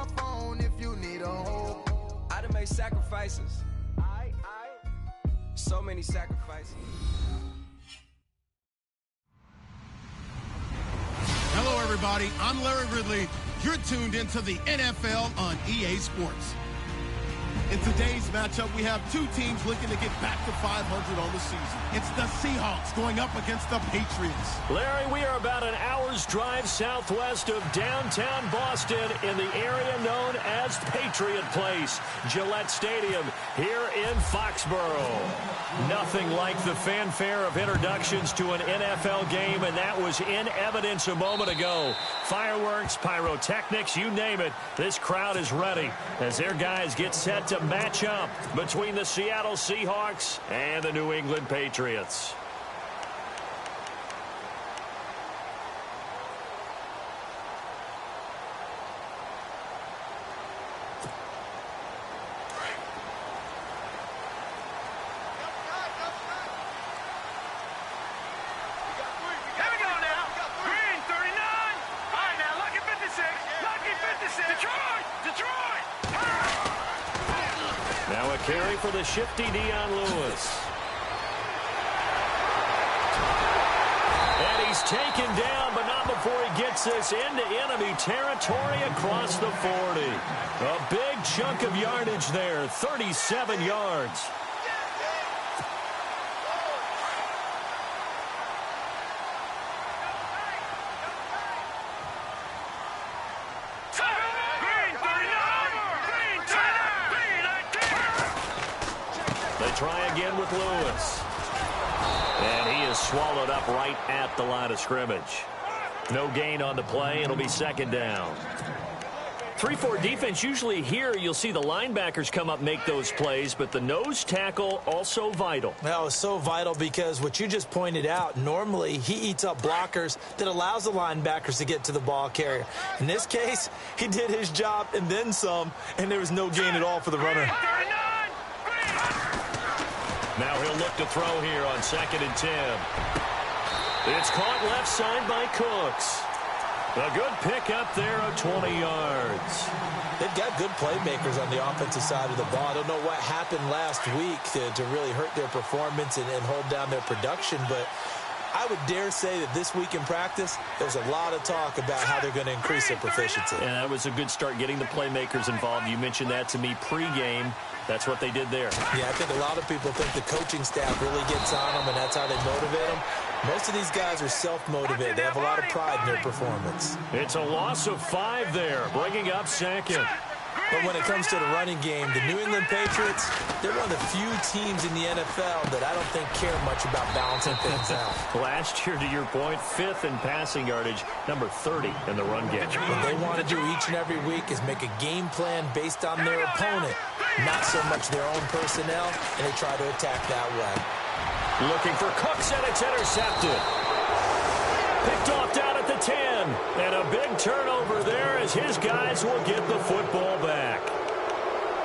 my phone if you need a hope. I done made sacrifices. So many sacrifices. Hello, everybody. I'm Larry Ridley. You're tuned into the NFL on EA Sports. In today's matchup, we have two teams looking to get back to 500 on the season. It's the Seahawks going up against the Patriots. Larry, we are about an hour's drive southwest of downtown Boston in the area known as Patriot Place, Gillette Stadium, here in Foxborough. Nothing like the fanfare of introductions to an NFL game, and that was in evidence a moment ago. Fireworks, pyrotechnics, you name it, this crowd is ready as their guys get set to match up between the Seattle Seahawks and the New England Patriots. Now a carry for the shifty Dion Lewis. And he's taken down, but not before he gets this into enemy territory across the 40. A big chunk of yardage there, 37 yards. Try again with Lewis. And he is swallowed up right at the line of scrimmage. No gain on the play. It'll be second down. 3-4 defense, usually here you'll see the linebackers come up make those plays, but the nose tackle also vital. Well, it's so vital because what you just pointed out, normally he eats up blockers that allows the linebackers to get to the ball carrier. In this case, he did his job and then some, and there was no gain at all for the runner. Now he'll look to throw here on 2nd and 10. It's caught left side by Cooks. A good pickup there of 20 yards. They've got good playmakers on the offensive side of the ball. I don't know what happened last week to really hurt their performance and hold down their production, but I would dare say that this week in practice, there's a lot of talk about how they're going to increase their proficiency. And that was a good start getting the playmakers involved. You mentioned that to me pregame. That's what they did there. Yeah, I think a lot of people think the coaching staff really gets on them, and that's how they motivate them. Most of these guys are self-motivated. They have a lot of pride in their performance. It's a loss of 5 there, bringing up second. But when it comes to the running game, the New England Patriots, they're one of the few teams in the NFL that I don't think care much about balancing things out. Last year, to your point, 5th in passing yardage, number 30 in the run game. What they want to do each and every week is make a game plan based on their opponent, not so much their own personnel, and they try to attack that way. Looking for Cooks, and it's intercepted. Picked off down at the 10. And a big turnover there as his guys will get the football back.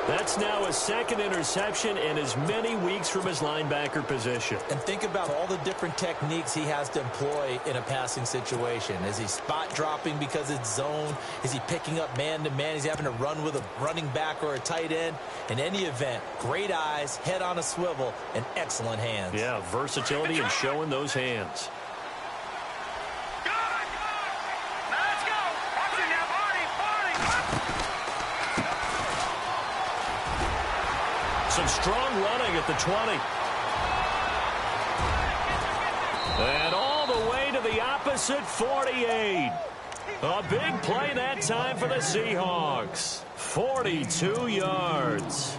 That's now his 2nd interception in as many weeks from his linebacker position. And think about all the different techniques he has to employ in a passing situation. Is he spot dropping because it's zone? Is he picking up man-to-man? Is he having to run with a running back or a tight end? In any event, great eyes, head on a swivel, and excellent hands. Yeah, versatility and showing those hands. Some strong running at the 20. And all the way to the opposite 48. A big play that time for the Seahawks. 42 yards.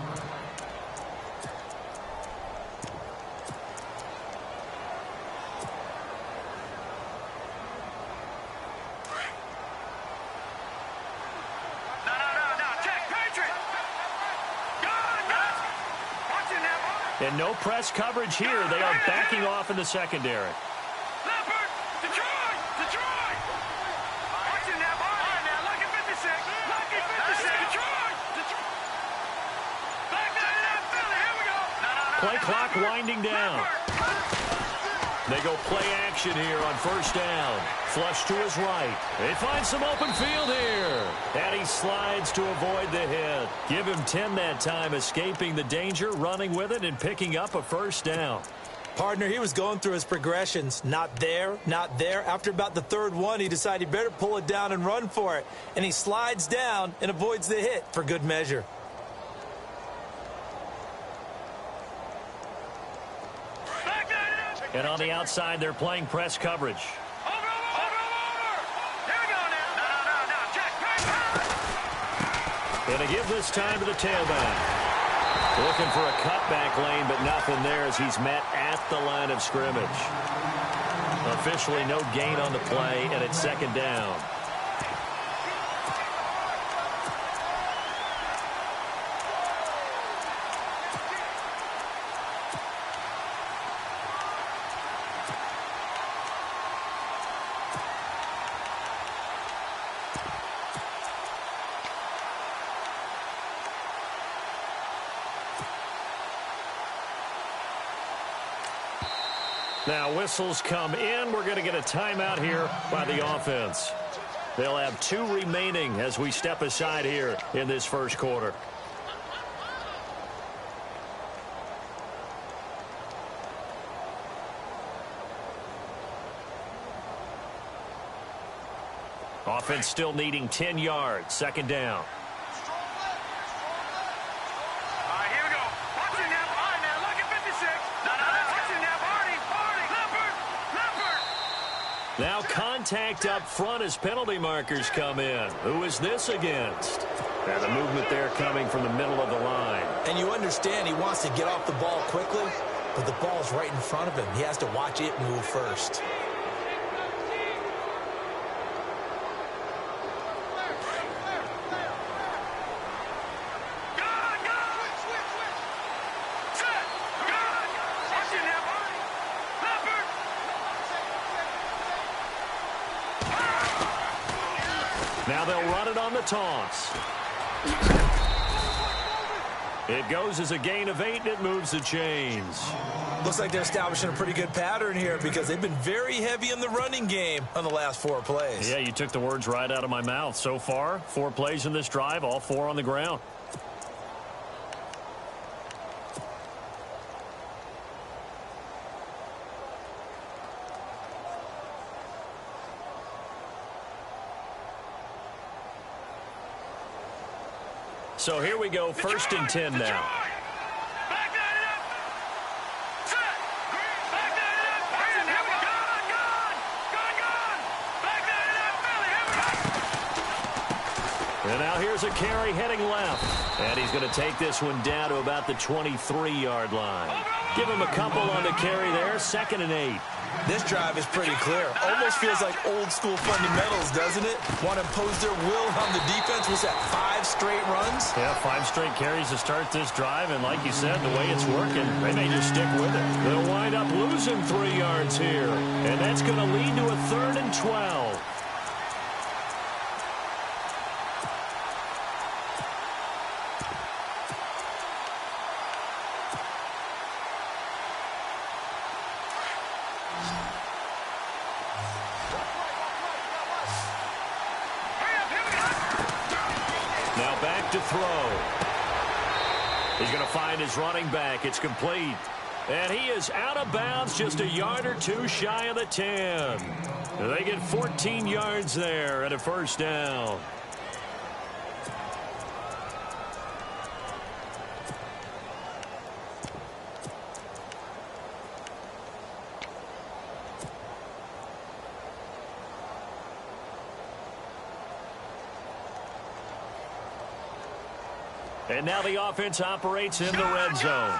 And no press coverage here. They are backing off in the secondary. Play clock winding down. They go play action here on first down. Flush to his right. They find some open field here. And he slides to avoid the hit. Give him 10 that time, escaping the danger, running with it, and picking up a first down. Partner, he was going through his progressions. Not there, not there. After about the third one, he decided he better pull it down and run for it. And he slides down and avoids the hit for good measure. And on the outside, they're playing press coverage. And a give this time to the tailback. Looking for a cutback lane, but nothing there as he's met at the line of scrimmage. Officially no gain on the play, and it's second down. Now whistles come in. We're going to get a timeout here by the offense. They'll have 2 remaining as we step aside here in this first quarter. Offense still needing 10 yards. Second down. Now contact up front as penalty markers come in. Who is this against? And the movement there coming from the middle of the line. And you understand he wants to get off the ball quickly, but the ball's right in front of him. He has to watch it move first. Now they'll run it on the toss. It goes as a gain of 8, and it moves the chains. Looks like they're establishing a pretty good pattern here because they've been very heavy in the running game on the last 4 plays. Yeah, you took the words right out of my mouth. So far, 4 plays in this drive, all 4 on the ground. So here we go, first and 10 now. And now here's a carry heading left. And he's going to take this one down to about the 23-yard line. Give him a couple on the carry there, 2nd and 8. This drive is pretty clear. Almost feels like old-school fundamentals, doesn't it? Want to impose their will on the defense. Was that 5 straight runs? Yeah, 5 straight carries to start this drive. And like you said, the way it's working, they may just stick with it. They'll wind up losing 3 yards here. And that's going to lead to a 3rd and 12. To throw. He's going to find his running back. It's complete. And he is out of bounds, just a yard or 2 shy of the 10. They get 14 yards there at a first down. And now the offense operates in the red zone. Here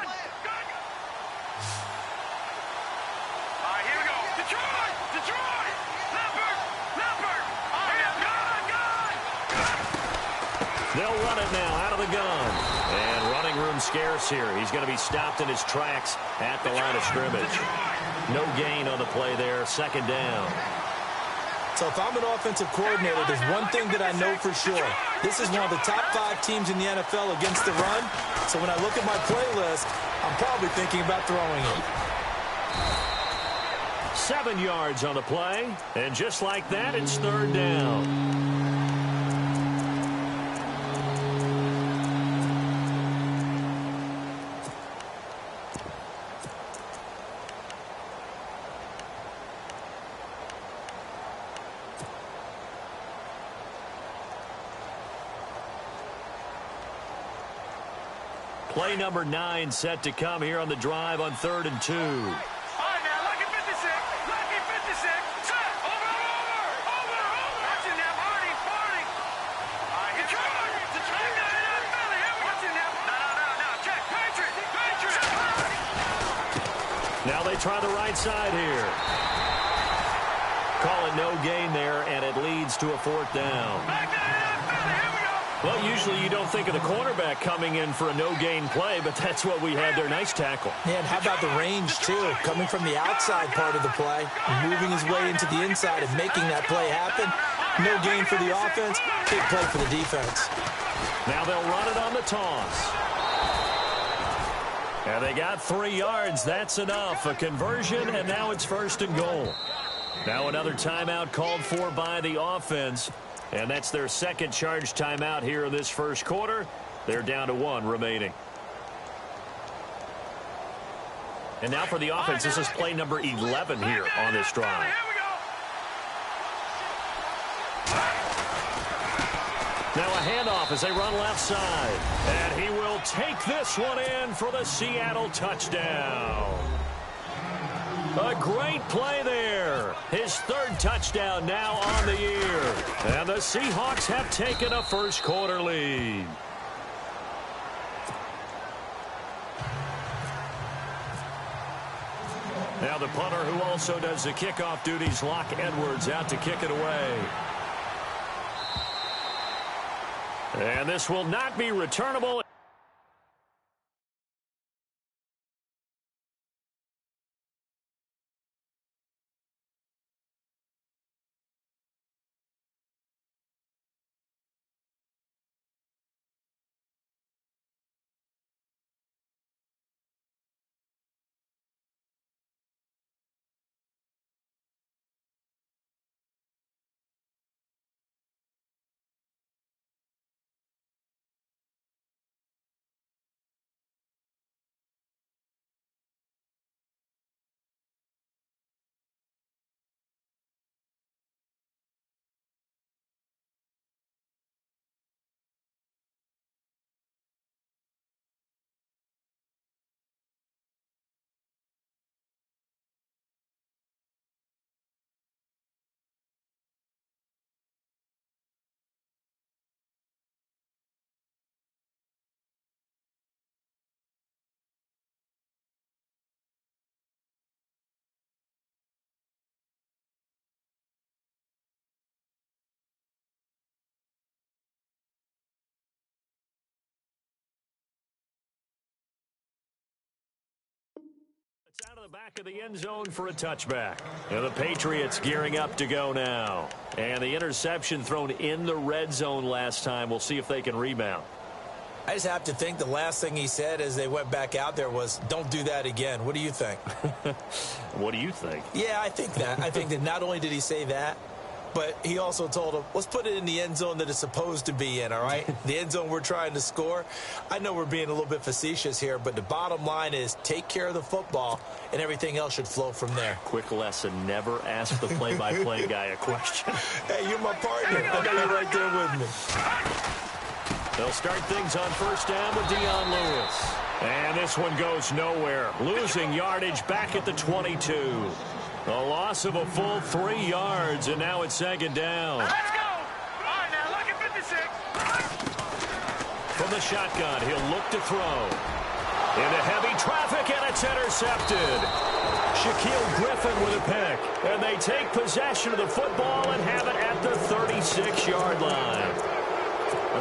we go. Detroit! Detroit! Leopard! They'll run it now out of the gun. And running room scarce here. He's going to be stopped in his tracks at the line of scrimmage. No gain on the play there. 2nd down. So if I'm an offensive coordinator, there's one thing that I know for sure. This is one of the top 5 teams in the NFL against the run. So when I look at my playlist, I'm probably thinking about throwing it. 7 yards on the play. And just like that, it's third down. Play number 9 set to come here on the drive on 3rd and 2. All right, now, lucky 56. Lucky 56. Set. Over. Watching now, Marty. All right, here we go. No. Watching now. No. Check. Patriots. Now they try the right side here. Call it no gain there, and it leads to a 4th down. Back to the NFL. Here we go. Well, usually you don't think of the cornerback coming in for a no-gain play, but that's what we had there. Nice tackle. And how about the range, too? Coming from the outside part of the play, moving his way into the inside and making that play happen. No gain for the offense, big play for the defense. Now they'll run it on the toss. And they got 3 yards. That's enough. A conversion, and now it's 1st and goal. Now another timeout called for by the offense. And that's their second charge timeout here in this first quarter. They're down to 1 remaining. And now for the offense, this is play number 11 here on this drive. Now a handoff as they run left side. And he will take this one in for the Seattle touchdown. A great play there. His 3rd touchdown now on the year. And the Seahawks have taken a first quarter lead. Now the punter who also does the kickoff duties, Locke Edwards, out to kick it away. And this will not be returnable. It's out of the back of the end zone for a touchback. And the Patriots gearing up to go now. And the interception thrown in the red zone last time. We'll see if they can rebound. I just have to think the last thing he said as they went back out there was, don't do that again. What do you think? What do you think? Yeah, I think that. I think that not only did he say that, but he also told him, let's put it in the end zone that it's supposed to be in, all right? The end zone we're trying to score. I know we're being a little bit facetious here, but the bottom line is take care of the football, and everything else should flow from there. Quick lesson, never ask the play-by-play guy a question. Hey, you're my partner. I know you're right there with me. They'll start things on 1st down with Dion Lewis. And this one goes nowhere. Losing yardage back at the 22. A loss of a full 3 yards, and now it's 2nd down. Let's go. All right, now, look at 56. From the shotgun, he'll look to throw. Into heavy traffic, and it's intercepted. Shaquille Griffin with a pick. And they take possession of the football and have it at the 36-yard line.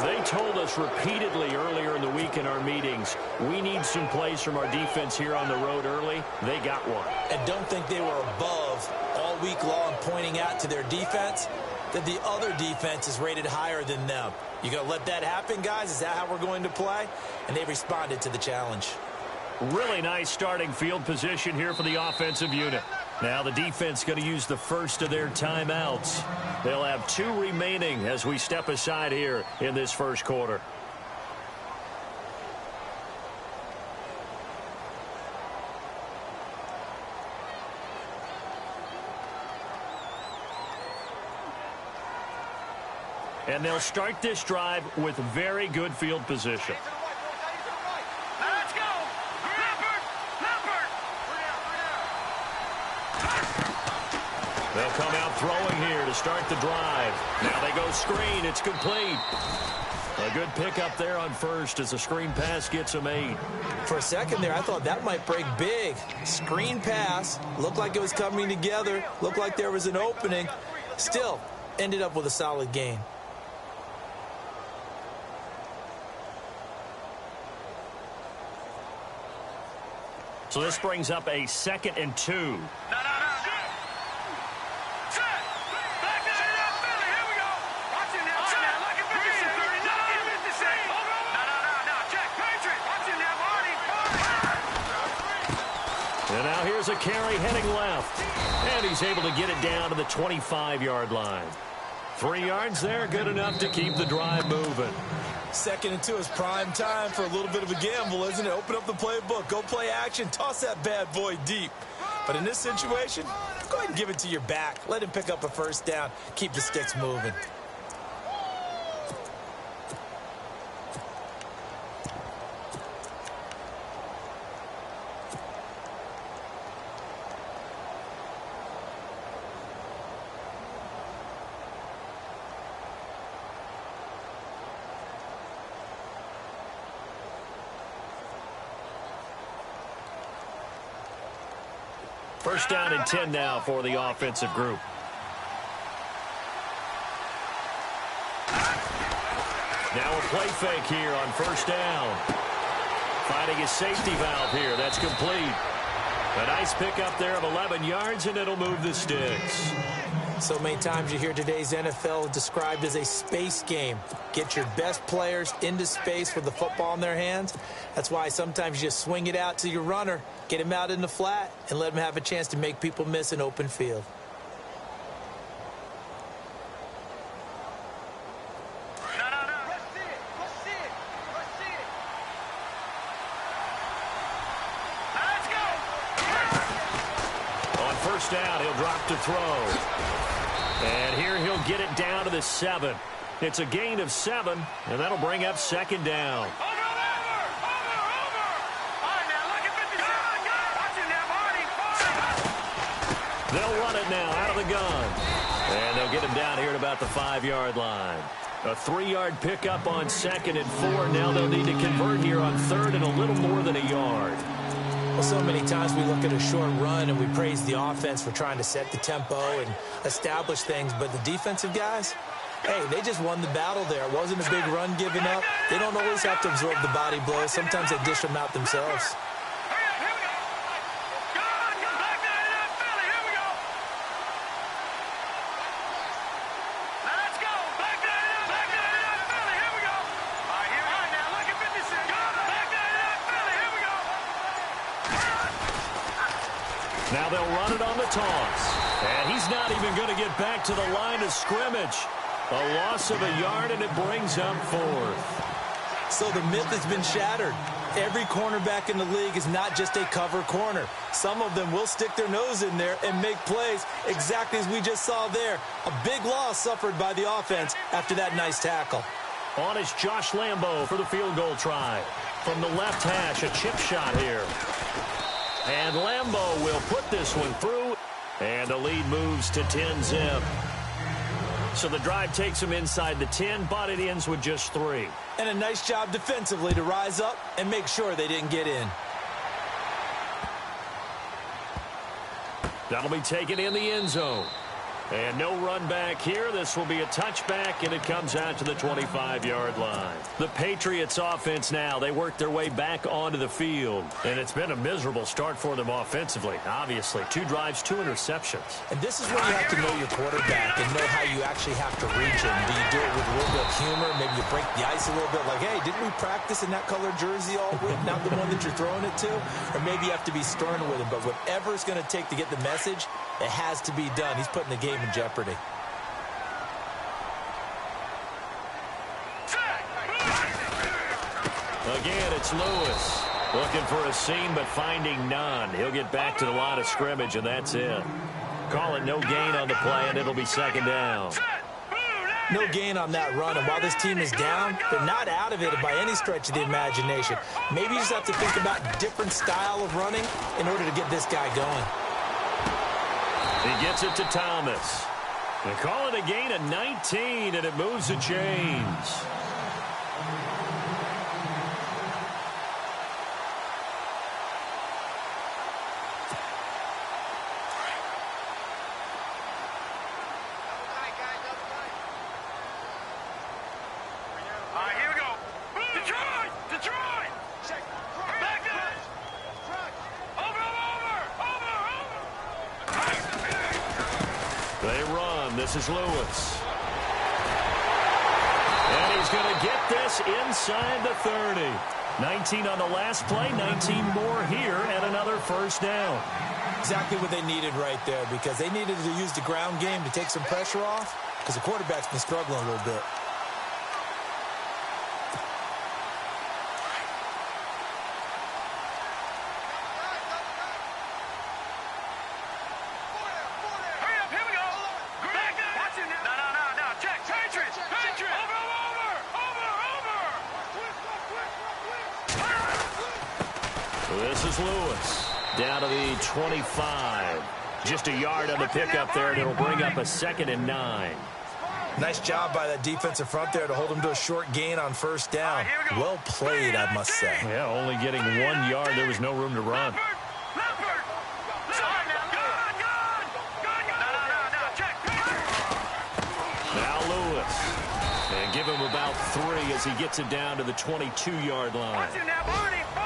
They told us repeatedly earlier in the week in our meetings, we need some plays from our defense here on the road early. They got one. And don't think they were above all week long pointing out to their defense that the other defense is rated higher than them. You going to let that happen, guys? Is that how we're going to play? And they responded to the challenge. Really nice starting field position here for the offensive unit. Now the defense going to use the first of their timeouts. They'll have 2 remaining as we step aside here in this first quarter. And they'll start this drive with very good field position. Let's go! Leopard! They'll come out throwing here to start the drive. Now they go screen. It's complete. A good pickup there on first as the screen pass gets a 8. For a second there, I thought that might break big. Screen pass. Looked like it was coming together. Looked like there was an opening. Still, ended up with a solid gain. So this brings up a 2nd and 2. No. Set! Back to the Philly. Here we go. Watch it now. Set! Lucky 56. Lucky 56. No. Check. Patriot. Watch it now. Marty. And now here's a carry heading left. And he's able to get it down to the 25-yard line. 3 yards there, good enough to keep the drive moving. 2nd and 2 is prime time for a little bit of a gamble, isn't it? Open up the playbook, go play action, toss that bad boy deep. But in this situation, go ahead and give it to your back. Let him pick up a first down, keep the sticks moving. First down and 10 now for the offensive group. Now a play fake here on first down. Finding a safety valve here. That's complete. A nice pickup there of 11 yards, and it'll move the sticks. So many times you hear today's NFL described as a space game. Get your best players into space with the football in their hands. That's why sometimes you just swing it out to your runner, get him out in the flat, and let him have a chance to make people miss an open field. First down, he'll drop to throw. And here he'll get it down to the 7. It's a gain of 7, and that'll bring up 2nd down. Over! All right, now, look at 56. Watch it now, Marty. They'll run it now out of the gun. And they'll get him down here at about the 5-yard line. A 3-yard pickup on 2nd and 4. Now they'll need to convert here on 3rd and a little more than a yard. Well, so many times we look at a short run and we praise the offense for trying to set the tempo and establish things. But the defensive guys, hey, they just won the battle there. It wasn't a big run given up. They don't always have to absorb the body blows. Sometimes they dish them out themselves. Now they'll run it on the toss. And he's not even going to get back to the line of scrimmage. A loss of a yard, and it brings up 4th. So the myth has been shattered. Every cornerback in the league is not just a cover corner. Some of them will stick their nose in there and make plays exactly as we just saw there. A big loss suffered by the offense after that nice tackle. On is Josh Lambo for the field goal try. From the left hash, a chip shot here. And Lambo will put this one through, and the lead moves to 10-zip. So the drive takes them inside the 10, but it ends with just 3. And a nice job defensively to rise up and make sure they didn't get in. That'll be taken in the end zone. And no run back here. This will be a touchback, and it comes out to the 25-yard line. The Patriots offense now, they work their way back onto the field. And it's been a miserable start for them offensively, obviously. 2 drives, 2 interceptions. And this is where you have to know your quarterback and know how you actually have to reach him. Do you do it with a little bit of humor? Maybe you break the ice a little bit, like, hey, didn't we practice in that colored jersey all week, not the one that you're throwing it to? Or maybe you have to be stern with him. But whatever it's going to take to get the message, it has to be done. He's putting the game in jeopardy. Again, it's Lewis. Looking for a seam, but finding none. He'll get back to the line of scrimmage, and that's it. Call it no gain on the play, and it'll be second down. No gain on that run, and while this team is down, they're not out of it by any stretch of the imagination. Maybe you just have to think about different style of running in order to get this guy going. He gets it to Thomas. They call it a gain of 19, and it moves the chains. This is Lewis. And he's going to get this inside the 30. 19 on the last play, 19 more here, and another first down. Exactly what they needed right there, because they needed to use the ground game to take some pressure off, because the quarterback's been struggling a little bit. This is Lewis down to the 25. Just a yard on the pickup there, and it'll bring up a 2nd and 9. Nice job by that defensive front there to hold him to a short gain on first down. Well played, I must say. Yeah, only getting 1 yard. There was no room to run. Now Lewis. And give him about 3 as he gets it down to the 22-yard line.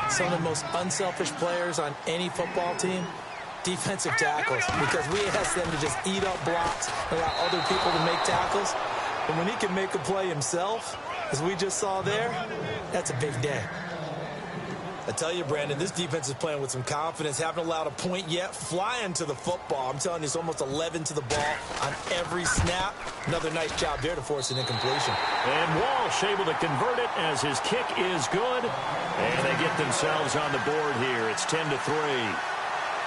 Some of the most unselfish players on any football team, defensive tackles, because we ask them to just eat up blocks and allow other people to make tackles. And when he can make a play himself, as we just saw there, that's a big day. I tell you, Brandon, this defense is playing with some confidence. Haven't allowed a point yet. Flying to the football. I'm telling you, it's almost 11 to the ball on every snap. Another nice job there to force an incompletion. And Walsh able to convert it as his kick is good. And they get themselves on the board here. It's 10-3.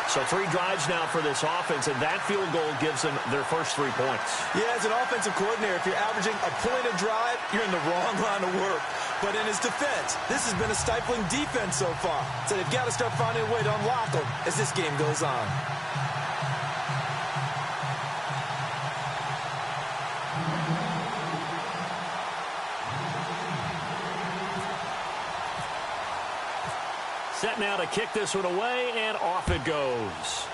So 3 drives now for this offense, and that field goal gives them their first 3 points. Yeah, as an offensive coordinator, if you're averaging a point a drive, you're in the wrong line of work. But in his defense, this has been a stifling defense so far. So they've got to start finding a way to unlock them as this game goes on. Set now to kick this one away, and off it goes.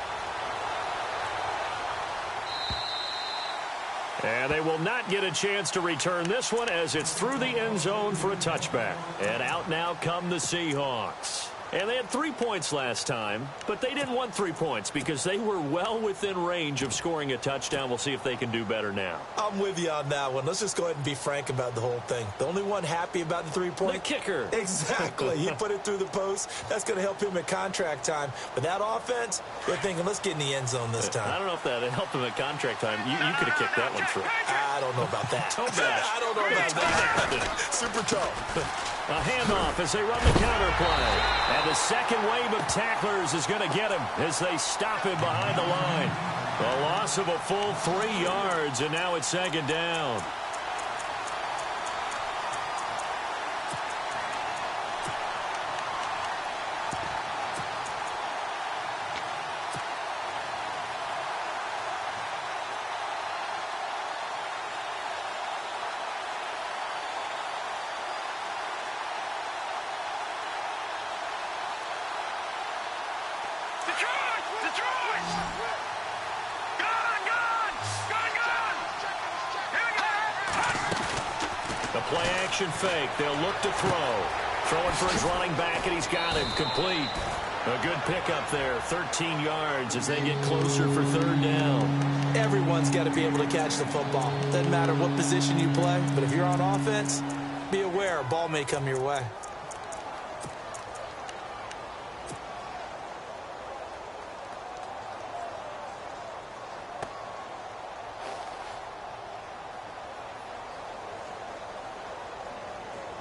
And they will not get a chance to return this one as it's through the end zone for a touchback. And out now come the Seahawks. And they had 3 points last time, but they didn't want 3 points because they were well within range of scoring a touchdown. We'll see if they can do better now. I'm with you on that one. Let's just go ahead and be frank about the whole thing. The only one happy about the 3-point. The kicker. Exactly. He put it through the post. That's going to help him at contract time. But that offense, they're thinking, let's get in the end zone this time. I don't know if that helped him at contract time. You could have kicked that one through. I don't know about that. I don't know about that. Super tough. A handoff as they run the counter play. And the second wave of tacklers is going to get him as they stop him behind the line. A loss of a full 3 yards, and now it's second down. Detroit! Detroit! Gone! Gone! Gone! play action fake. They'll look to throw. Throwing for his running back, and he's got him complete. A good pickup there, 13 yards as they get closer for third down. Everyone's got to be able to catch the football. Doesn't matter what position you play, but if you're on offense, be aware a ball may come your way.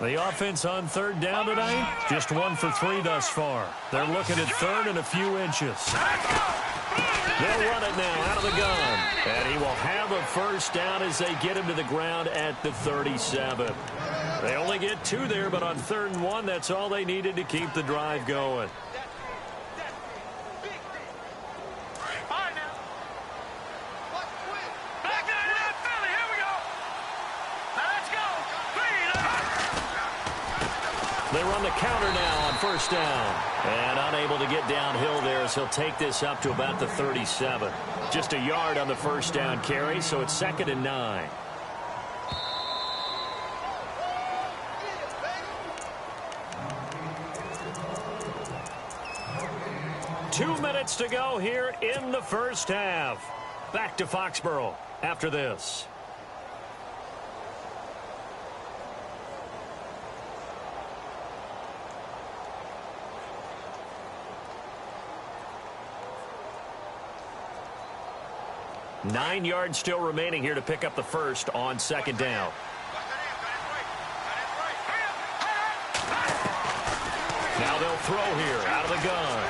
The offense on third down tonight, just 1 for 3 thus far. They're looking at third and a few inches. They'll run it now out of the gun. And he will have a first down as they get him to the ground at the 37. They only get 2 there, but on 3rd and 1, that's all they needed to keep the drive going. They run the counter now on first down. And unable to get downhill there as he'll take this up to about the 37. Just a yard on the first down carry, so it's 2nd and 9. Two minutes to go here in the first half. Back to Foxborough after this. Nine yards still remaining here to pick up the first on second down. Now they'll throw here out of the gun.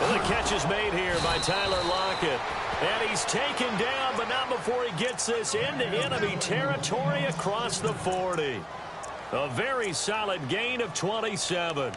Well, the catch is made here by Tyler Lockett. And he's taken down, but not before he gets this into enemy territory across the 40. A very solid gain of 27.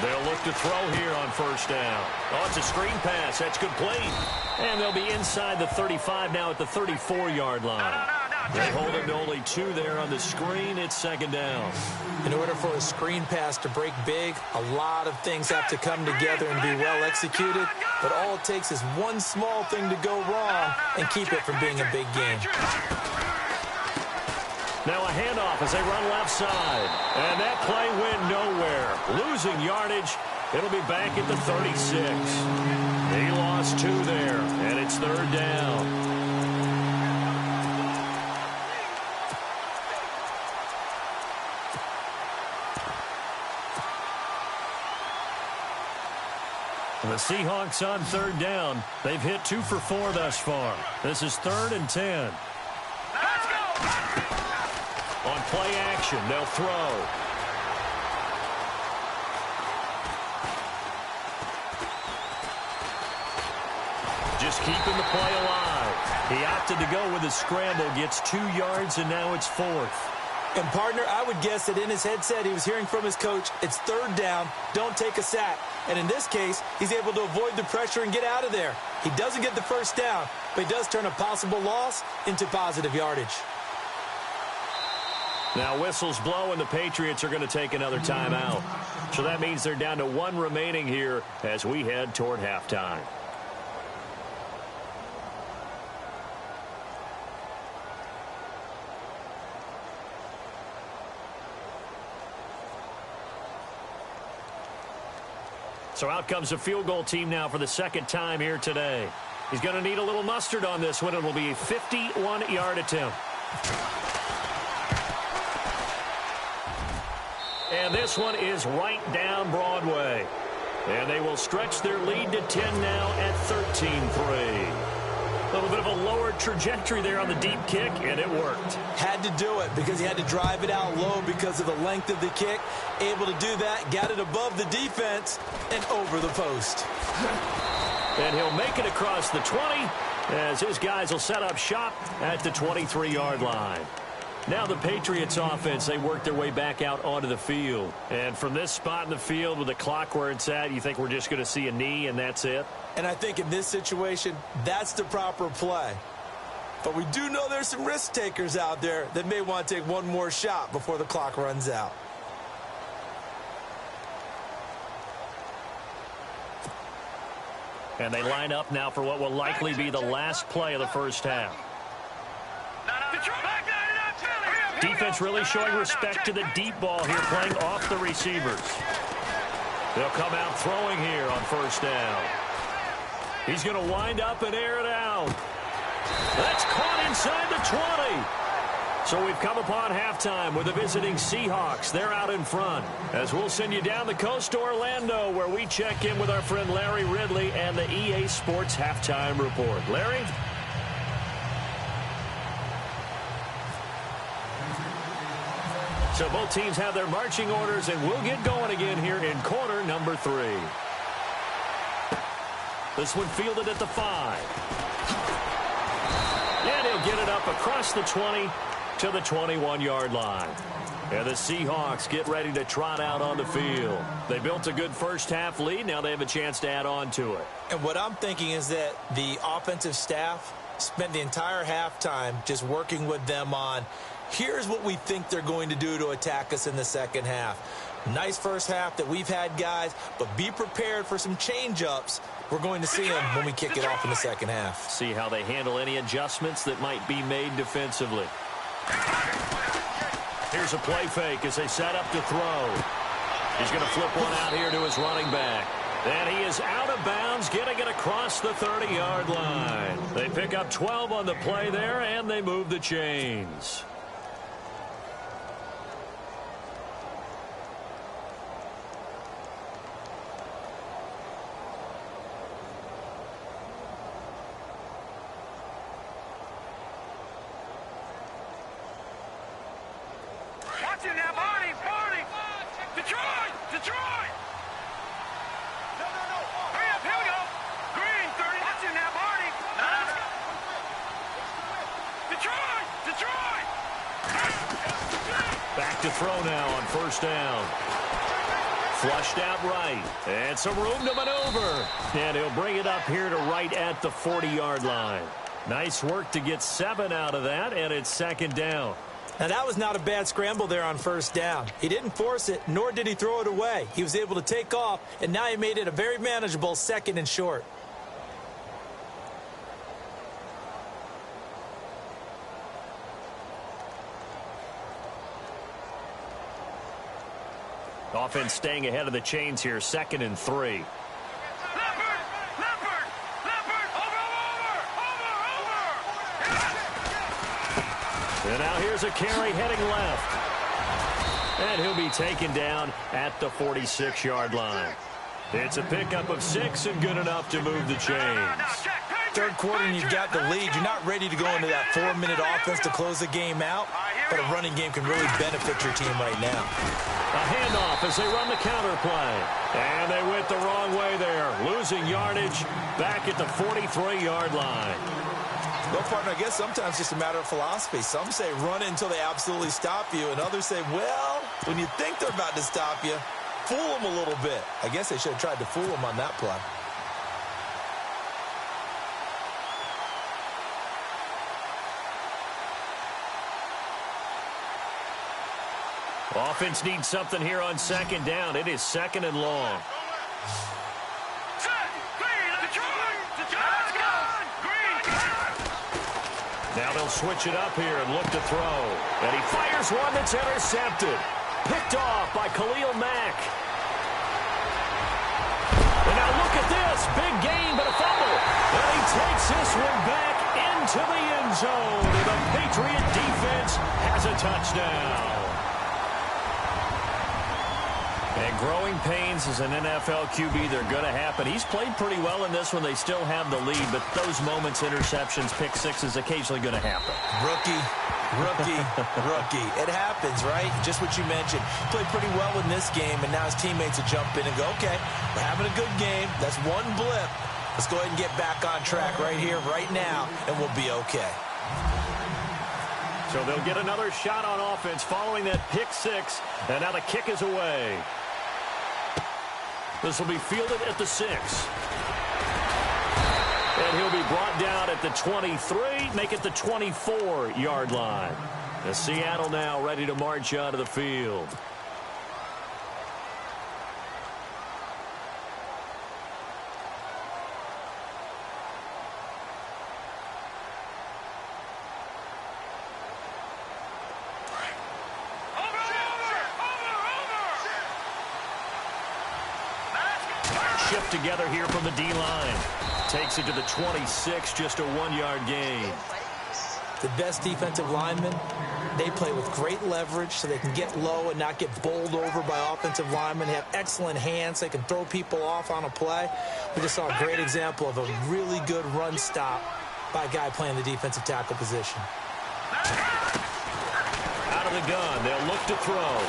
They'll look to throw here on first down. Oh, it's a screen pass. That's complete. And they'll be inside the 35 now at the 34-yard line. They hold him to only 2 there on the screen. It's second down. In order for a screen pass to break big, a lot of things have to come together and be well executed. But all it takes is one small thing to go wrong and keep it from being a big game. Now a handoff as they run left side. And that play went nowhere. Losing yardage. It'll be back at the 36. He lost 2 there, and it's third down. The Seahawks on third down. They've hit 2 for 4 thus far. This is 3rd and 10. On play action, they'll throw. Just keeping the play alive. He opted to go with a scramble, gets 2 yards, and now it's 4th. And, partner, I would guess that in his headset he was hearing from his coach, it's third down, don't take a sack. And in this case, he's able to avoid the pressure and get out of there. He doesn't get the first down, but he does turn a possible loss into positive yardage. Now whistles blow, and the Patriots are going to take another timeout. So that means they're down to 1 remaining here as we head toward halftime. So out comes the field goal team now for the second time here today. He's going to need a little mustard on this one. It will be a 51-yard attempt. And this one is right down Broadway. And they will stretch their lead to 10 now at 13-3. A little bit of a lower trajectory there on the deep kick, and it worked. Had to do it because he had to drive it out low because of the length of the kick. Able to do that, got it above the defense, and over the post. And he'll make it across the 20 as his guys will set up shop at the 23-yard line. Now the Patriots offense, they work their way back out onto the field. And from this spot in the field with the clock where it's at, you think we're just going to see a knee and that's it? And I think in this situation, that's the proper play. But we do know there's some risk takers out there that may want to take one more shot before the clock runs out. And they line up now for what will likely be the last play of the first half. Defense really showing respect to the deep ball here, playing off the receivers. They'll come out throwing here on first down. He's going to wind up and air it out. That's caught inside the 20. So we've come upon halftime with the visiting Seahawks. They're out in front. As we'll send you down the coast to Orlando, where we check in with our friend Larry Ridley and the EA Sports Halftime Report. Larry? So both teams have their marching orders, and we'll get going again here in quarter number 3. This one fielded at the 5. And he'll get it up across the 20 to the 21-yard line. And the Seahawks get ready to trot out on the field. They built a good first-half lead. Now they have a chance to add on to it. And what I'm thinking is that the offensive staff spent the entire halftime just working with them on, here's what we think they're going to do to attack us in the second half. Nice first half that we've had, guys, but be prepared for some change-ups. We're going to see them when we kick it off in the second half. See how they handle any adjustments that might be made defensively. Here's a play fake as they set up to throw. He's going to flip one out here to his running back. And he is out of bounds, getting it across the 30-yard line. They pick up 12 on the play there, and they move the chains. Detroit! Hurry up, here we go. Green, 30. Watch it now, Barney. Detroit! Back to throw now on first down. Flushed out right. And some room to maneuver. And he'll bring it up here to right at the 40-yard line. Nice work to get 7 out of that, and it's second down. Now, that was not a bad scramble there on first down. He didn't force it, nor did he throw it away. He was able to take off, and now he made it a very manageable second and short. Offense staying ahead of the chains here, 2nd and 3. And now here's a carry heading left. And he'll be taken down at the 46-yard line. It's a pickup of 6 and good enough to move the chains. Third quarter and you've got the lead. You're not ready to go into that 4-minute offense to close the game out, but a running game can really benefit your team right now. A handoff as they run the counter play. And they went the wrong way there, losing yardage back at the 43-yard line. Well, partner, I guess sometimes it's just a matter of philosophy. Some say run it until they absolutely stop you, and others say, well, when you think they're about to stop you, fool them a little bit. I guess they should have tried to fool them on that play. Offense needs something here on second down. It is 2nd and long. Now they'll switch it up here and look to throw. And he fires one that's intercepted. Picked off by Khalil Mack. And now look at this. Big gain, but a fumble. And he takes this one back into the end zone. And the Patriot defense has a touchdown. And growing pains as an NFL QB, they're going to happen. He's played pretty well in this one. They still have the lead, but those moments, interceptions, pick sixes, occasionally going to happen. Rookie. It happens, right? Just what you mentioned. Played pretty well in this game, and now his teammates will jump in and go, okay, we're having a good game. That's one blip. Let's go ahead and get back on track right here, right now, and we'll be okay. So they'll get another shot on offense following that pick six. And now the kick is away. This will be fielded at the 6. And he'll be brought down at the 23, make it the 24-yard line. As Seattle now ready to march onto the field. Shift together here from the D-line. Takes it to the 26, just a 1-yard gain. The best defensive linemen, they play with great leverage so they can get low and not get bowled over by offensive linemen. They have excellent hands. They can throw people off on a play. We just saw a great example of a really good run stop by a guy playing the defensive tackle position. Out of the gun, they'll look to throw.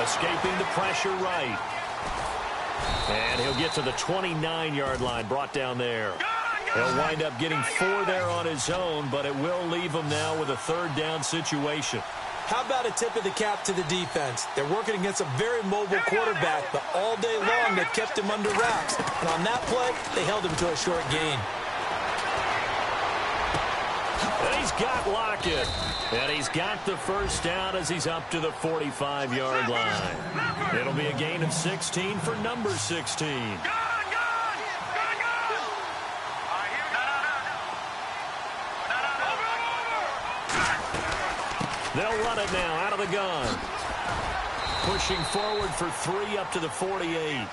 Escaping the pressure right. And he'll get to the 29-yard line, brought down there. He'll wind up getting 4 there on his own, but it will leave him now with a 3rd down situation. How about a tip of the cap to the defense? They're working against a very mobile quarterback, but all day long they've kept him under wraps. And on that play, they held him to a short gain. And he's got Lockett. And he's got the first down as he's up to the 45-yard line. It'll be a gain of 16 for number 16. They'll run it now out of the gun. Pushing forward for 3 up to the 48.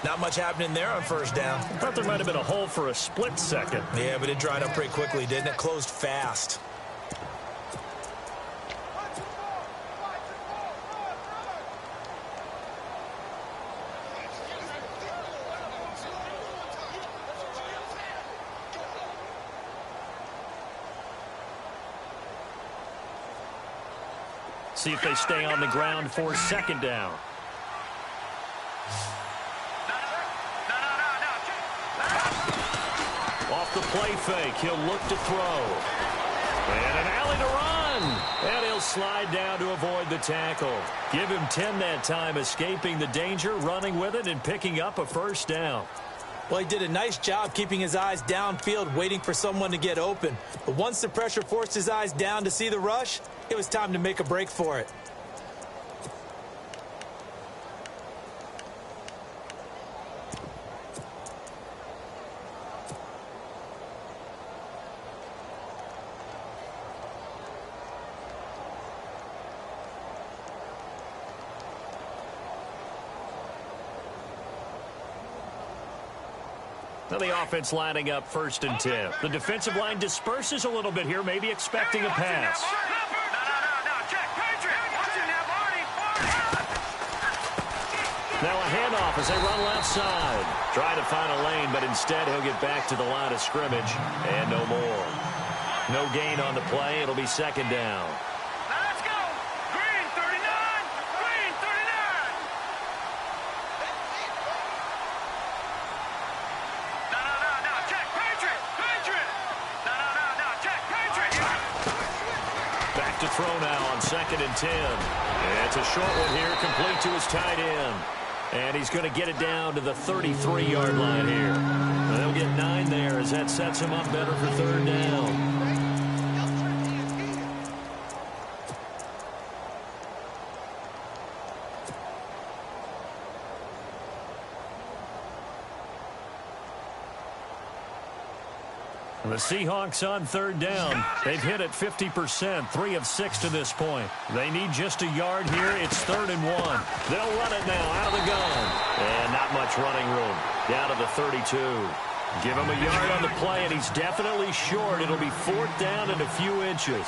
Not much happening there on first down. Thought there might have been a hole for a split second. Yeah, but it dried up pretty quickly, didn't it? Closed fast. See if they stay on the ground for 2nd down. Off the play fake, he'll look to throw. And an alley to run. And he'll slide down to avoid the tackle. Give him 10 that time, escaping the danger, running with it, and picking up a first down. Well, he did a nice job keeping his eyes downfield, waiting for someone to get open. But once the pressure forced his eyes down to see the rush, it was time to make a break for it. Now the offense lining up 1st and 10. The defensive line disperses a little bit here, maybe expecting a pass. Now a handoff as they run left side. Trying to find a lane, but instead he'll get back to the line of scrimmage. And no more. No gain on the play. It'll be 2nd down. Let's go. Green 39. Green 39. No. Check. Patriot. Patriot. No. Check. Patriot. Back to throw now on 2nd and 10. And it's a short one here, complete to his tight end. And he's going to get it down to the 33-yard line here. And they'll get 9 there as that sets him up better for 3rd down. The Seahawks on 3rd down. They've hit it 50%, 3 of 6 to this point. They need just a yard here. It's 3rd and 1. They'll run it now out of the gun. And not much running room. Down to the 32. Give him a yard on the play, and he's definitely short. It'll be 4th down and a few inches.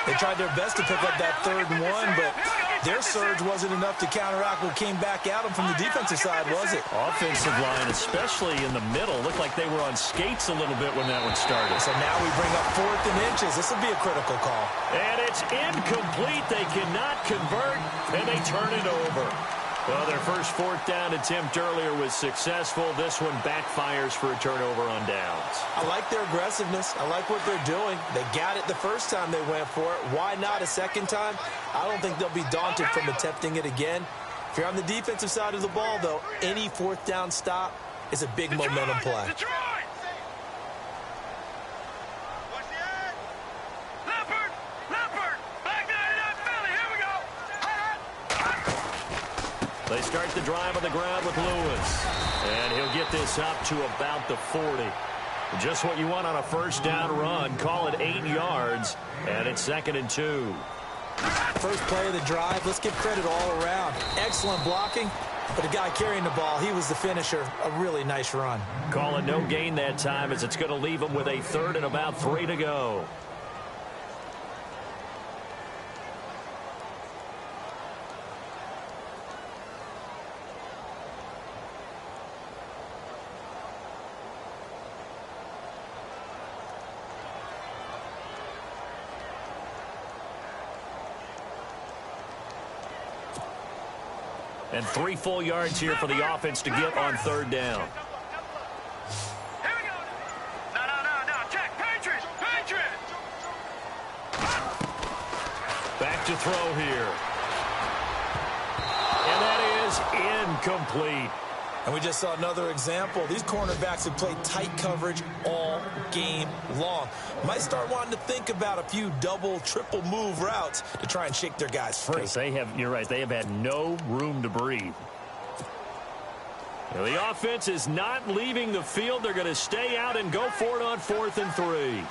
They tried their best to pick up that 3rd and 1, but their surge wasn't enough to counteract what came back at them from the defensive side, was it? Offensive line, especially in the middle, looked like they were on skates a little bit when that one started. So now we bring up 4th and inches. This will be a critical call. And it's incomplete. They cannot convert, and they turn it over. Well, their first fourth down attempt earlier was successful. This one backfires for a turnover on downs. I like their aggressiveness. I like what they're doing. They got it the first time they went for it. Why not a second time? I don't think they'll be daunted from attempting it again. If you're on the defensive side of the ball, though, any fourth down stop is a big momentum play. They start the drive on the ground with Lewis. And he'll get this up to about the 40. Just what you want on a first down run. Call it 8 yards. And it's 2nd and 2. First play of the drive. Let's give credit all around. Excellent blocking. But the guy carrying the ball, he was the finisher. A really nice run. Call it no gain that time as it's going to leave him with a 3rd and about 3 to go. And 3 full yards here for the offense to get on 3rd down. Here we go. No. Check. Patriots. Back to throw here. And that is incomplete. And we just saw another example. These cornerbacks have played tight coverage all game long. Might start wanting to think about a few double, triple move routes to try and shake their guys free. You're right, they have had no room to breathe. Now, the offense is not leaving the field. They're going to stay out and go for it on 4th and 3.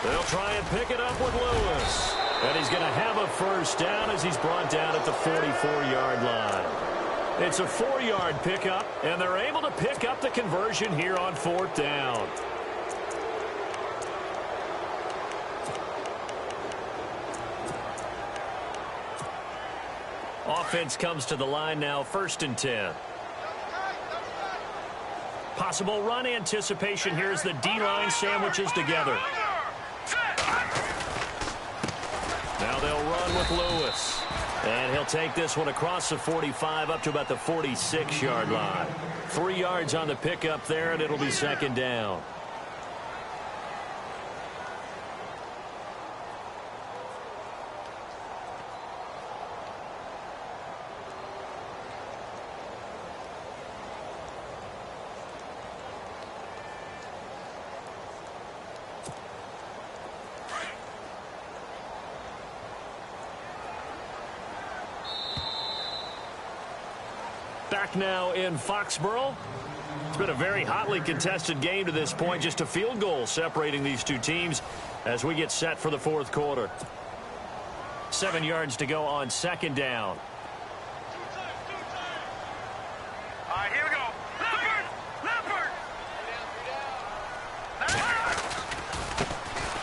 They'll try and pick it up with Lewis. And he's going to have a first down as he's brought down at the 44-yard line. It's a 4-yard pickup, and they're able to pick up the conversion here on 4th down. Offense comes to the line now, 1st and 10. Possible run anticipation here as the D-line sandwiches together. Now they'll run with Lewis. And he'll take this one across the 45 up to about the 46-yard line. 3 yards on the pickup there, and it'll be 2nd down. Back now in Foxborough. It's been a very hotly contested game to this point. Just a field goal separating these two teams as we get set for the 4th quarter. 7 yards to go on 2nd down. All right, here we go. Leopard!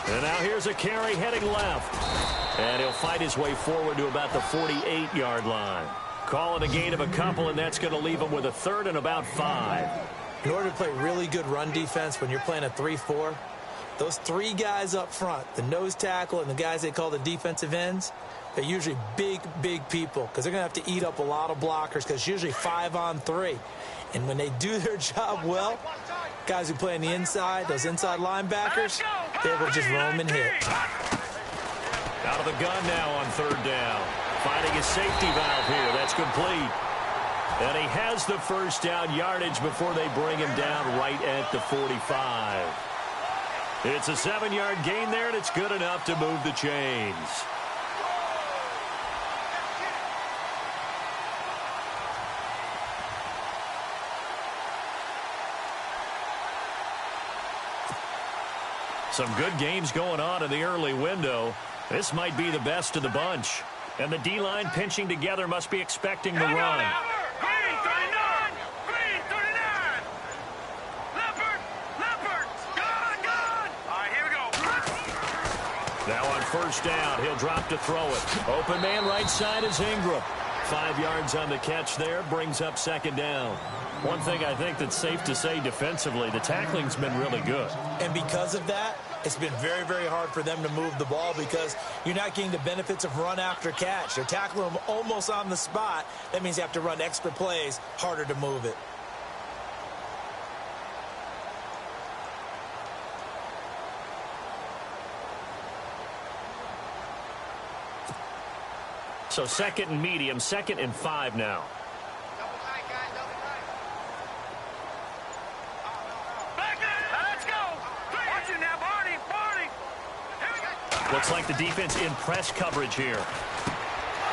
And now here's a carry heading left. And he'll fight his way forward to about the 48-yard line. Call it a gain of a couple, and that's going to leave him with a 3rd and about 5. In order to play really good run defense when you're playing a 3-4, those 3 guys up front, the nose tackle and the guys they call the defensive ends, they're usually big people because they're going to have to eat up a lot of blockers because it's usually 5 on 3. And when they do their job well, guys who play on the inside, those inside linebackers, they're able to just roam and hit. Out of the gun now on 3rd down. Finding his safety valve here. That's complete. And he has the first down yardage before they bring him down right at the 45. It's a 7-yard gain there, and it's good enough to move the chains. Some good games going on in the early window. This might be the best of the bunch. And the D-line pinching together must be expecting the run. Green 39! Green 39! Leopard! Gone! All right, here we go. Now on first down, he'll drop to throw it. Open man right side is Ingram. 5 yards on the catch there, brings up 2nd down. One thing I think that's safe to say defensively, the tackling's been really good. And because of that, it's been very, very hard for them to move the ball because you're not getting the benefits of run after catch. They're tackling them almost on the spot. That means you have to run extra plays, harder to move it. So 2nd and medium, 2nd and 5 now. Looks like the defense in press coverage here.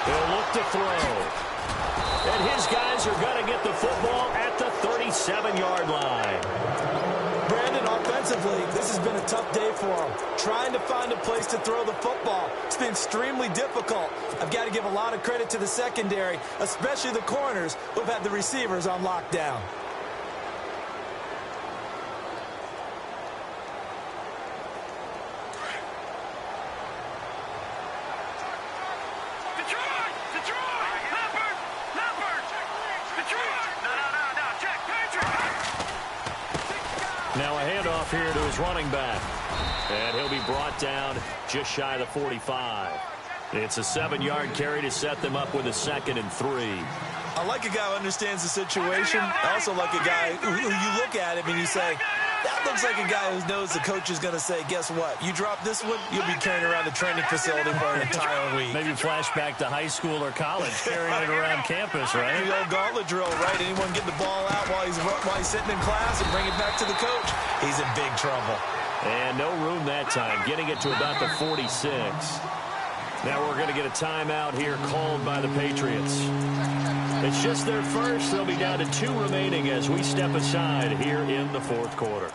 They'll look to throw. And his guys are going to get the football at the 37-yard line. Brandon, offensively, this has been a tough day for him. Trying to find a place to throw the football. It's been extremely difficult. I've got to give a lot of credit to the secondary, especially the corners who've had the receivers on lockdown. Now a handoff here to his running back. And he'll be brought down just shy of the 45. It's a 7-yard carry to set them up with a 2nd and 3. I like a guy who understands the situation. I also like a guy who you look at him and you say, that looks like a guy who knows the coach is going to say, guess what? You drop this one, you'll be carrying around the training facility for an entire week. Maybe flashback to high school or college, carrying it around campus, right? The old gauntlet drill, right? Anyone get the ball out while he's sitting in class and bring it back to the coach? He's in big trouble. And no room that time, getting it to about the 46. Now we're going to get a timeout here called by the Patriots. It's just their first. They'll be down to 2 remaining as we step aside here in the 4th quarter.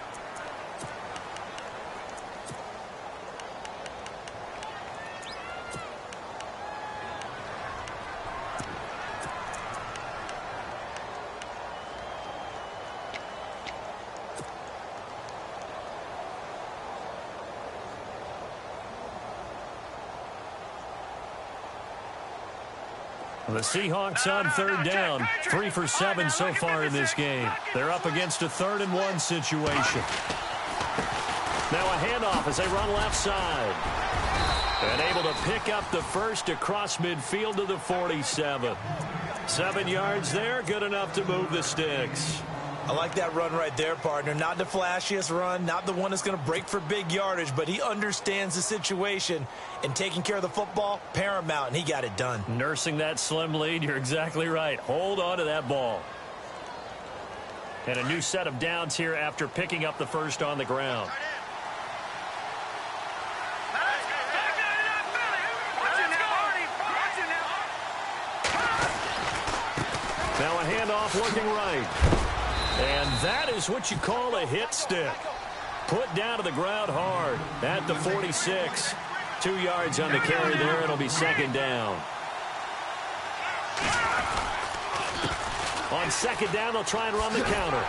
The Seahawks on 3rd down, 3 for 7 so far in this game. They're up against a 3rd and 1 situation. Now a handoff as they run left side. And able to pick up the first across midfield to the 47. 7 yards there, good enough to move the sticks. I like that run right there, partner. Not the flashiest run, not the one that's going to break for big yardage, but he understands the situation, and taking care of the football, paramount, and he got it done. Nursing that slim lead, you're exactly right. Hold on to that ball. And a new set of downs here after picking up the first on the ground. Now a handoff looking right. And that is what you call a hit stick. Put down to the ground hard at the 46. 2 yards on the carry there. It'll be 2nd down. On 2nd down, they'll try and run the counter.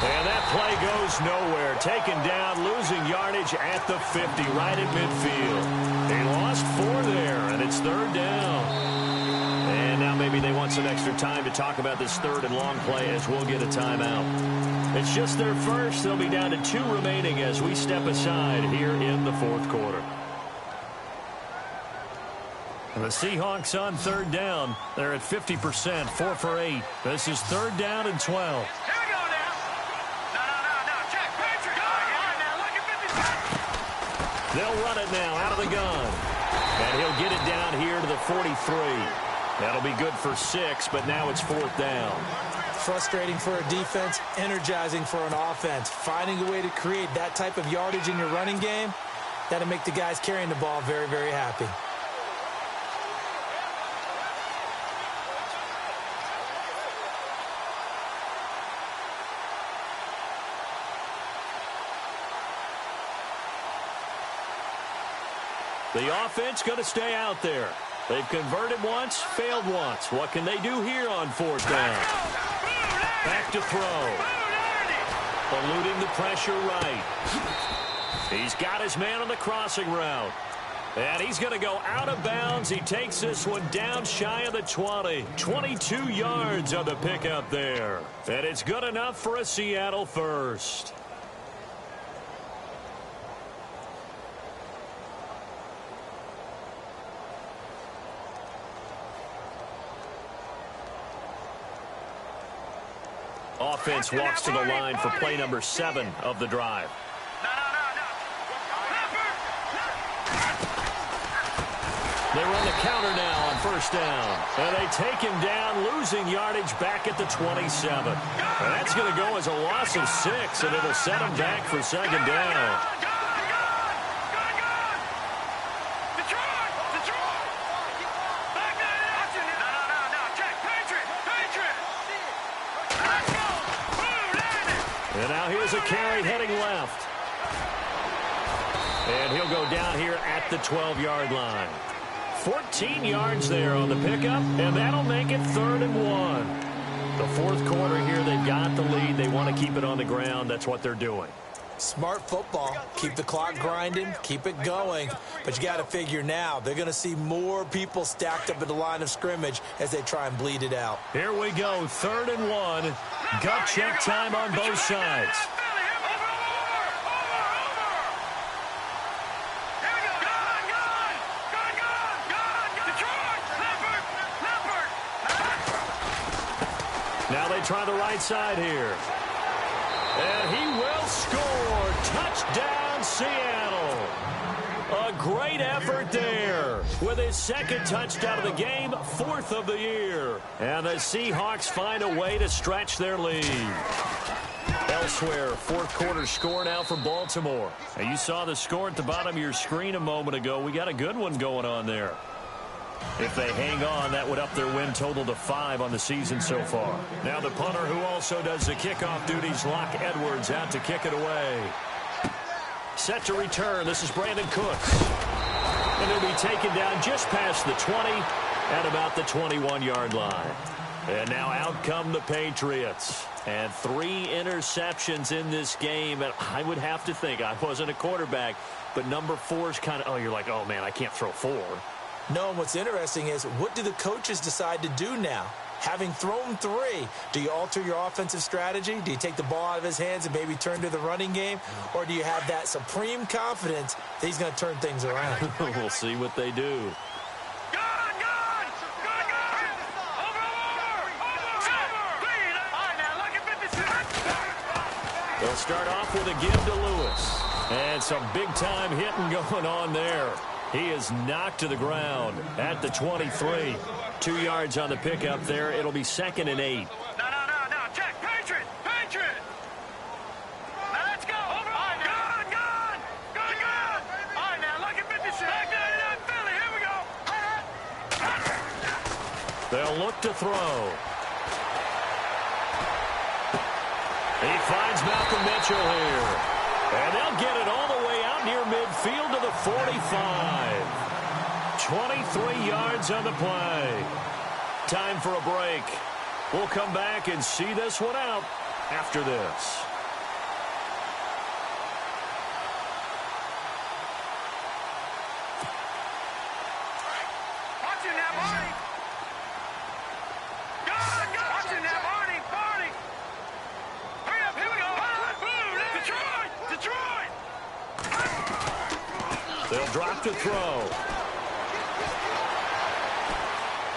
And that play goes nowhere. Taken down, losing yardage at the 50, right at midfield. They lost 4 there, and it's 3rd down. And now maybe they want some extra time to talk about this 3rd and long play as we'll get a timeout. It's just their first. They'll be down to 2 remaining as we step aside here in the 4th quarter. And the Seahawks on 3rd down. They're at 50%, 4 for 8. This is 3rd down and 12. They'll run it now out of the gun. And he'll get it down here to the 43. That'll be good for 6, but now it's 4th down. Frustrating for a defense, energizing for an offense. Finding a way to create that type of yardage in your running game, that'll make the guys carrying the ball very, very happy. The offense going to stay out there. They've converted once, failed once. What can they do here on 4th down? Back to throw. Eluding the pressure right. He's got his man on the crossing route. And he's going to go out of bounds. He takes this one down shy of the 20. 22 yards on the pickup there. And it's good enough for a Seattle first. Offense walks to the line for play number 7 of the drive. They run the counter now on first down. And they take him down, losing yardage back at the 27. And that's going to go as a loss of 6, and it'll set him back for second down. And now here's a carry heading left. And he'll go down here at the 12-yard line. 14 yards there on the pickup, and that'll make it 3rd and 1. The fourth quarter here, they've got the lead. They want to keep it on the ground. That's what they're doing. Smart football. Keep the clock grinding. Keep it going. But you got to figure now, they're going to see more people stacked up at the line of scrimmage as they try and bleed it out. Here we go, 3rd and 1. Gut check time on both sides. Now they try the right side here. And he will score. Touchdown, Seattle. A great effort there. With his second touchdown of the game, 4th of the year. And the Seahawks find a way to stretch their lead. Elsewhere, fourth quarter score now for Baltimore. And you saw the score at the bottom of your screen a moment ago. We got a good one going on there. If they hang on, that would up their win total to 5 on the season so far. Now the punter who also does the kickoff duties, Locke Edwards, out to kick it away. Set to return. This is Brandon Cooks. And he'll be taken down just past the 20 at about the 21-yard line. And now out come the Patriots. And 3 interceptions in this game. And I would have to think, I wasn't a quarterback, but number 4 is kind of, you're like, oh, man, I can't throw 4. No, and what's interesting is, what do the coaches decide to do now? Having thrown 3, do you alter your offensive strategy? Do you take the ball out of his hands and maybe turn to the running game? Or do you have that supreme confidence that he's going to turn things around? We'll see what they do. They'll start off with a give to Lewis. And some big-time hitting going on there. He is knocked to the ground at the 23. 2 yards on the pickup there. It'll be 2nd and 8. No. Check. Patriot. Now let's go. Over. All right, gun. All right, now look at 56. Back down Philly. Here we go. They'll look to throw. He finds Malcolm Mitchell here. And they'll get it all the way out near midfield to the 45. 23 yards on the play. Time for a break. We'll come back and see this one out after this. Watching that, Marty. Watching that, Marty. Hurry up, here we go. Detroit. They'll drop to throw.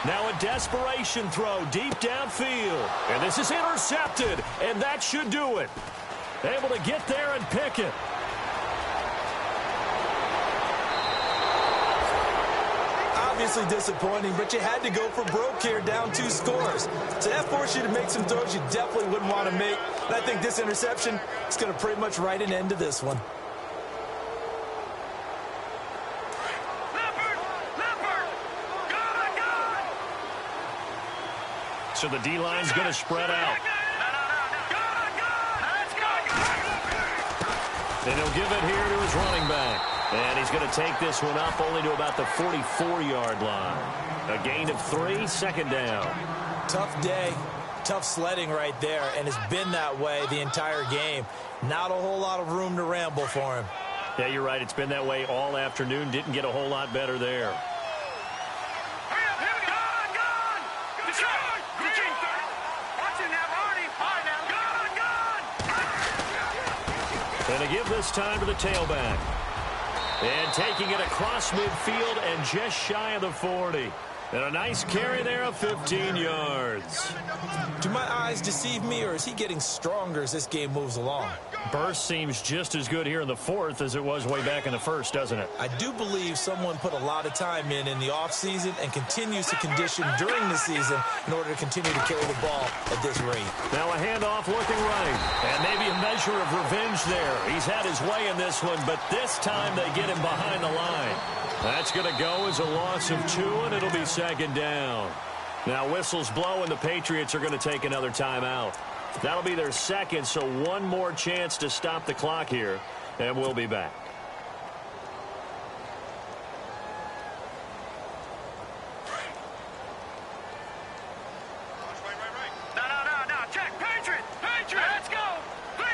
Now a desperation throw deep downfield. And this is intercepted, and that should do it. Able to get there and pick it. Obviously disappointing, but you had to go for broke here, down 2 scores. So that forced you to make some throws you definitely wouldn't want to make. And I think this interception is going to pretty much write an end to this one. So the D-line's going to spread out. And he'll give it here to his running back. And he's going to take this one up only to about the 44-yard line. A gain of 3, 2nd down. Tough day, tough sledding right there, and it's been that way the entire game. Not a whole lot of room to ramble for him. Yeah, you're right. It's been that way all afternoon. Didn't get a whole lot better there. And to give this time to the tailback. And taking it across midfield and just shy of the 40. And a nice carry there of 15 yards. Do my eyes deceive me, or is he getting stronger as this game moves along? Burst seems just as good here in the fourth as it was way back in the first, doesn't it? I do believe someone put a lot of time in the offseason and continues to condition during the season in order to continue to carry the ball at this rate. Now a handoff looking right. And maybe a measure of revenge there. He's had his way in this one, but this time they get him behind the line. That's going to go as a loss of 2, and it'll be second down. Now whistles blow, and the Patriots are going to take another timeout. That'll be their second, so one more chance to stop the clock here, and we'll be back. No, check, Patriot, let's go. 3-19.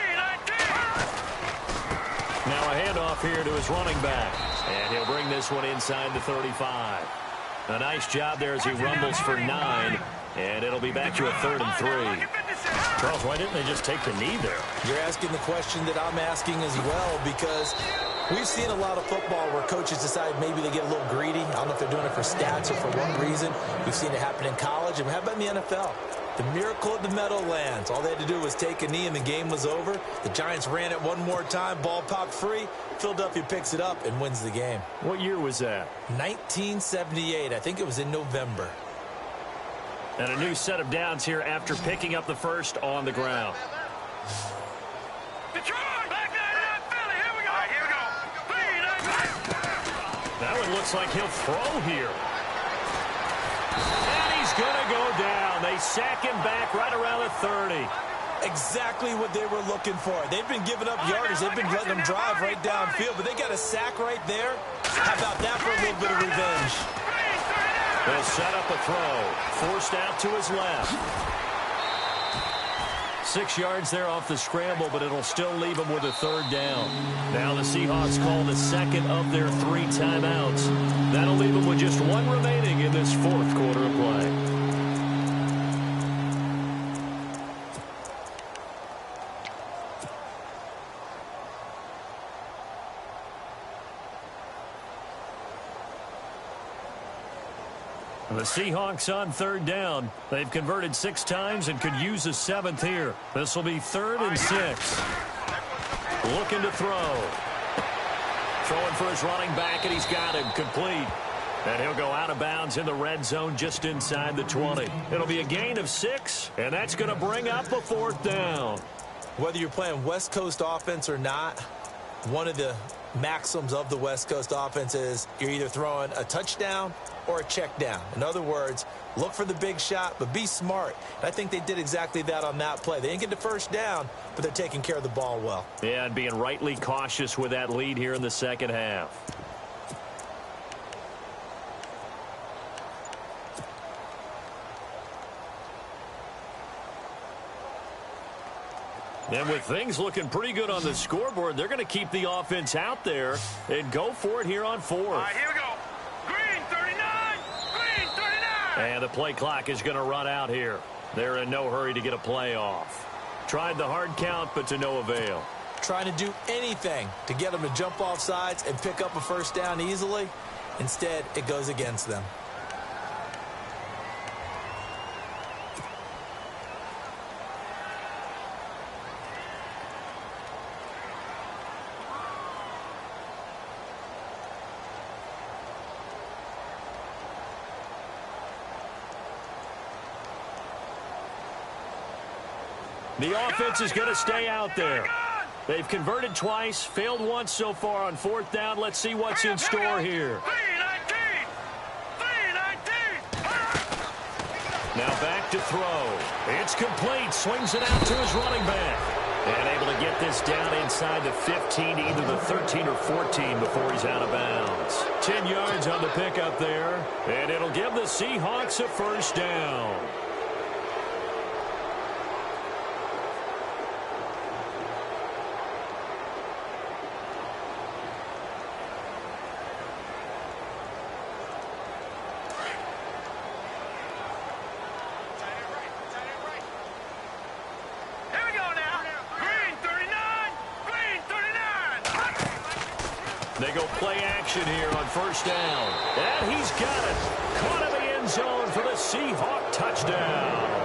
Now a handoff here to his running back, and he'll bring this one inside the 35. A nice job there as he rumbles for 9, and it'll be back to a 3rd and 3. Charles, why didn't they just take the knee there? You're asking the question that I'm asking as well, because we've seen a lot of football where coaches decide maybe they get a little greedy. I don't know if they're doing it for stats or for one reason. We've seen it happen in college, and how about in the NFL? The miracle of the Meadowlands. All they had to do was take a knee, and the game was over. The Giants ran it one more time. Ball popped free. Philadelphia picks it up and wins the game. What year was that? 1978. I think it was in November. And a new set of downs here after picking up the first on the ground. Detroit, back there, Philly. Here we go. All right, here we go. 3-19. That one looks like he'll throw here. And he's going to go down. They sack him back right around the 30. Exactly what they were looking for. They've been giving up yardage. They've been letting them drive right downfield, but they got a sack right there. How about that for a little bit of revenge? They'll set up a throw. Forced out to his left. 6 yards there off the scramble, but it'll still leave him with a 3rd down. Now the Seahawks call the second of their 3 timeouts. That'll leave them with just 1 remaining in this 4th quarter of play. The Seahawks on 3rd down. They've converted 6 times and could use a 7th here. This will be 3rd and 6. Looking to throw. Throwing for his running back, and he's got him complete. And he'll go out of bounds in the red zone just inside the 20. It'll be a gain of 6, and that's going to bring up a 4th down. Whether you're playing West Coast offense or not, one of the maxims of the West Coast offense is you're either throwing a touchdown or a check down. In other words, look for the big shot, but be smart. And I think they did exactly that on that play. They didn't get the first down, but they're taking care of the ball well. Yeah, and being rightly cautious with that lead here in the second half. And with things looking pretty good on the scoreboard, they're going to keep the offense out there and go for it here on 4th. All right, here we go. Green 39. Green 39. And the play clock is going to run out here. They're in no hurry to get a play off. Tried the hard count, but to no avail. Trying to do anything to get them to jump off sides and pick up a 1st down easily. Instead, it goes against them. The offense is going to stay out there. They've converted twice, failed once so far on 4th down. Let's see what's in store here. 3-19. Now back to throw. It's complete. Swings it out to his running back. And able to get this down inside the 15, either the 13 or 14 before he's out of bounds. 10 yards on the pickup there. And it'll give the Seahawks a 1st down. They go play action here on 1st down. And he's got it. Caught in the end zone for the Seahawk touchdown.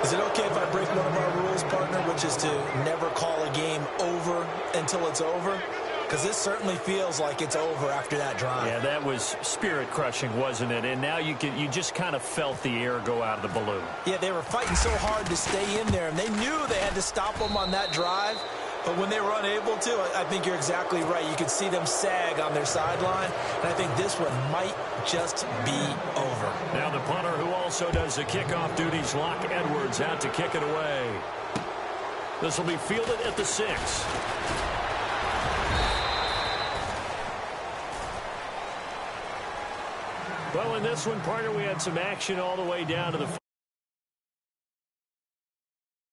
Is it okay if I break one of our rules, partner, which is to never call a game over until it's over? Because this certainly feels like it's over after that drive. Yeah, that was spirit-crushing, wasn't it? And now you just kind of felt the air go out of the balloon. Yeah, they were fighting so hard to stay in there, and they knew they had to stop them on that drive. But when they were unable to, I think you're exactly right. You could see them sag on their sideline, and I think this one might just be over. Now the punter who also does the kickoff duties, Locke Edwards, out to kick it away. This will be fielded at the 6. Well, in this one, partner, we had some action all the way down to the